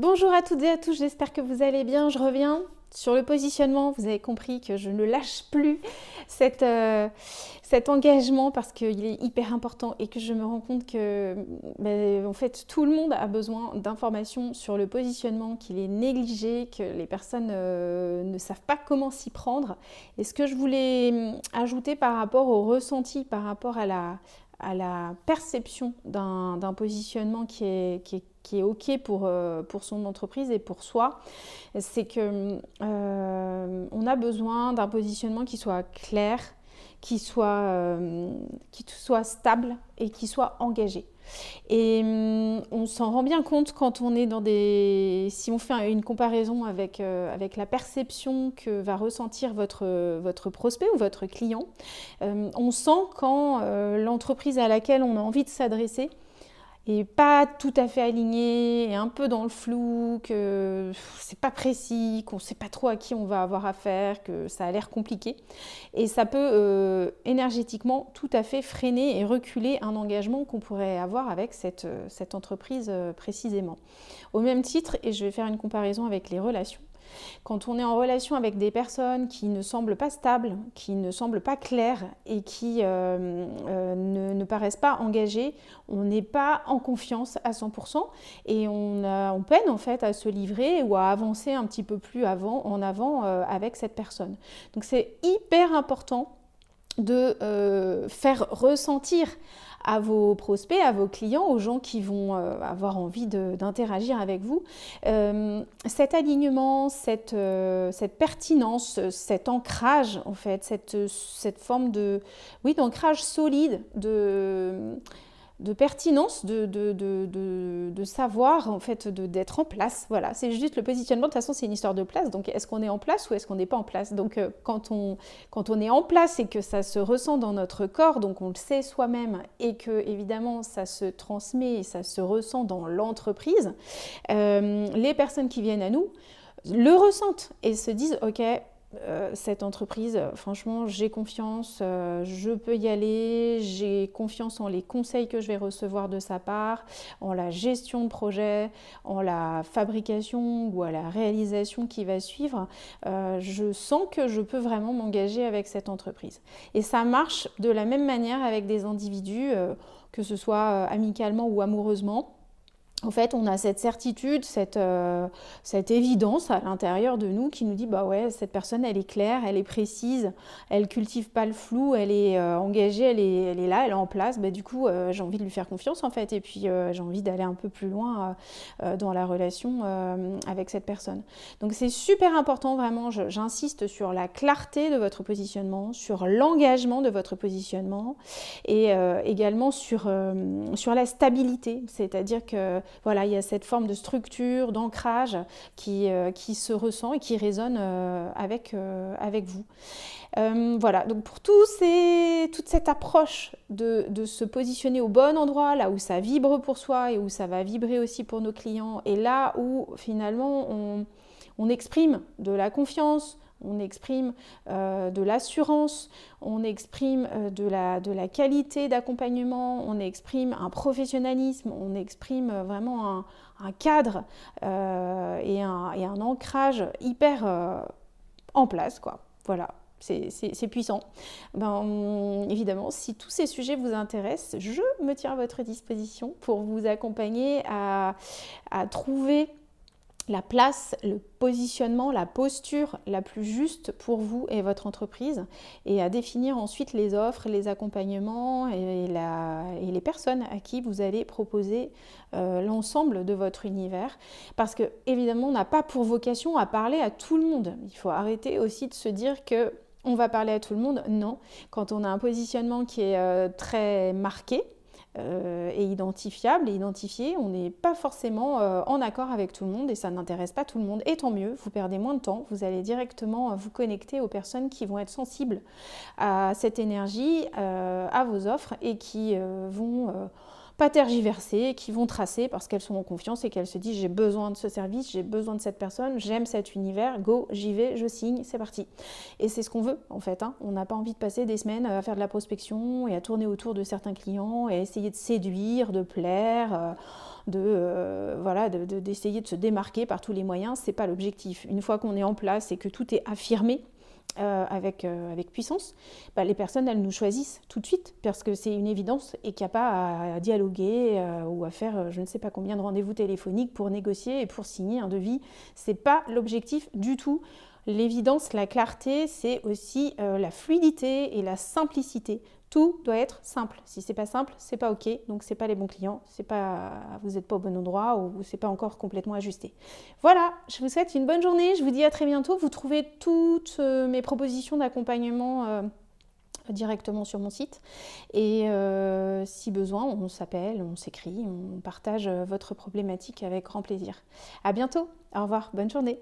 Bonjour à toutes et à tous, j'espère que vous allez bien. Je reviens sur le positionnement. Vous avez compris que je ne lâche plus cet, cet engagement parce qu'il est hyper important et que je me rends compte que en fait, tout le monde a besoin d'informations sur le positionnement, qu'il est négligé, que les personnes ne savent pas comment s'y prendre. Et ce que je voulais ajouter par rapport au ressenti, par rapport à la perception d'un positionnement qui est OK pour son entreprise et pour soi, c'est que on a besoin d'un positionnement qui soit clair, qui soit stable et qui soit engagé. Et on s'en rend bien compte quand on est dans des... Si on fait une comparaison avec la perception que va ressentir votre prospect ou votre client, on sent quand l'entreprise à laquelle on a envie de s'adresser et pas tout à fait aligné, et un peu dans le flou, que c'est pas précis, qu'on sait pas trop à qui on va avoir affaire, que ça a l'air compliqué. Et ça peut énergétiquement tout à fait freiner et reculer un engagement qu'on pourrait avoir avec cette entreprise précisément. Au même titre, et je vais faire une comparaison avec les relations, quand on est en relation avec des personnes qui ne semblent pas stables, qui ne semblent pas claires et qui ne paraissent pas engagées, on n'est pas en confiance à 100% et on peine en fait à se livrer ou à avancer un petit peu plus en avant avec cette personne. Donc c'est hyper important de faire ressentir à vos prospects, à vos clients, aux gens qui vont avoir envie d'interagir avec vous, cet alignement, cette pertinence, cet ancrage en fait, cette forme d'ancrage solide, de pertinence, de savoir, en fait, d'être en place. Voilà, c'est juste le positionnement. De toute façon, c'est une histoire de place. Donc, est-ce qu'on est en place ou est-ce qu'on n'est pas en place? Donc, quand on est en place et que ça se ressent dans notre corps, donc on le sait soi-même et que, évidemment, ça se transmet et ça se ressent dans l'entreprise, les personnes qui viennent à nous le ressentent et se disent « Ok, cette entreprise, franchement, j'ai confiance, je peux y aller, j'ai confiance en les conseils que je vais recevoir de sa part, en la gestion de projet, en la fabrication ou à la réalisation qui va suivre. Je sens que je peux vraiment m'engager avec cette entreprise. » Et ça marche de la même manière avec des individus, que ce soit amicalement ou amoureusement. En fait, on a cette certitude, cette évidence à l'intérieur de nous qui nous dit bah ouais, cette personne, elle est claire, elle est précise, elle cultive pas le flou, elle est engagée, elle est là, elle est en place. Bah, du coup, j'ai envie de lui faire confiance en fait, et puis j'ai envie d'aller un peu plus loin dans la relation avec cette personne. Donc c'est super important, vraiment, j'insiste sur la clarté de votre positionnement, sur l'engagement de votre positionnement, et également sur la stabilité, c'est-à-dire que voilà, il y a cette forme de structure, d'ancrage qui se ressent et qui résonne avec vous. Voilà, donc pour toute cette approche de se positionner au bon endroit, là où ça vibre pour soi et où ça va vibrer aussi pour nos clients, et là où finalement on exprime de la confiance, on exprime de l'assurance, on exprime de la qualité d'accompagnement, on exprime un professionnalisme, on exprime vraiment un cadre et un ancrage hyper en place, quoi. Voilà. C'est puissant. Évidemment, si tous ces sujets vous intéressent, je me tiens à votre disposition pour vous accompagner à trouver la place, le positionnement, la posture la plus juste pour vous et votre entreprise, et à définir ensuite les offres, les accompagnements et les personnes à qui vous allez proposer l'ensemble de votre univers. Parce que, évidemment, on n'a pas pour vocation à parler à tout le monde. Il faut arrêter aussi de se dire que on va parler à tout le monde. Non, quand on a un positionnement qui est très marqué, et identifiable et identifié, on n'est pas forcément en accord avec tout le monde et ça n'intéresse pas tout le monde. Et tant mieux, vous perdez moins de temps, vous allez directement vous connecter aux personnes qui vont être sensibles à cette énergie, à vos offres et qui vont pas tergiverser, qui vont tracer parce qu'elles sont en confiance et qu'elles se disent j'ai besoin de ce service, j'ai besoin de cette personne, j'aime cet univers, go, j'y vais, je signe, c'est parti. Et c'est ce qu'on veut en fait. On n'a pas envie de passer des semaines à faire de la prospection et à tourner autour de certains clients et à essayer de séduire, de plaire, d'essayer de se démarquer par tous les moyens. C'est pas l'objectif. Une fois qu'on est en place et que tout est affirmé, avec puissance, les personnes, elles nous choisissent tout de suite parce que c'est une évidence et qu'il n'y a pas à dialoguer ou à faire je ne sais pas combien de rendez-vous téléphoniques pour négocier et pour signer un devis. C'est pas l'objectif du tout. L'évidence, la clarté, c'est aussi la fluidité et la simplicité. Tout doit être simple. Si c'est pas simple, c'est pas ok. Donc c'est pas les bons clients, vous n'êtes pas au bon endroit ou c'est pas encore complètement ajusté. Voilà, je vous souhaite une bonne journée. Je vous dis à très bientôt. Vous trouvez toutes mes propositions d'accompagnement directement sur mon site. Et si besoin, on s'appelle, on s'écrit, on partage votre problématique avec grand plaisir. À bientôt. Au revoir. Bonne journée.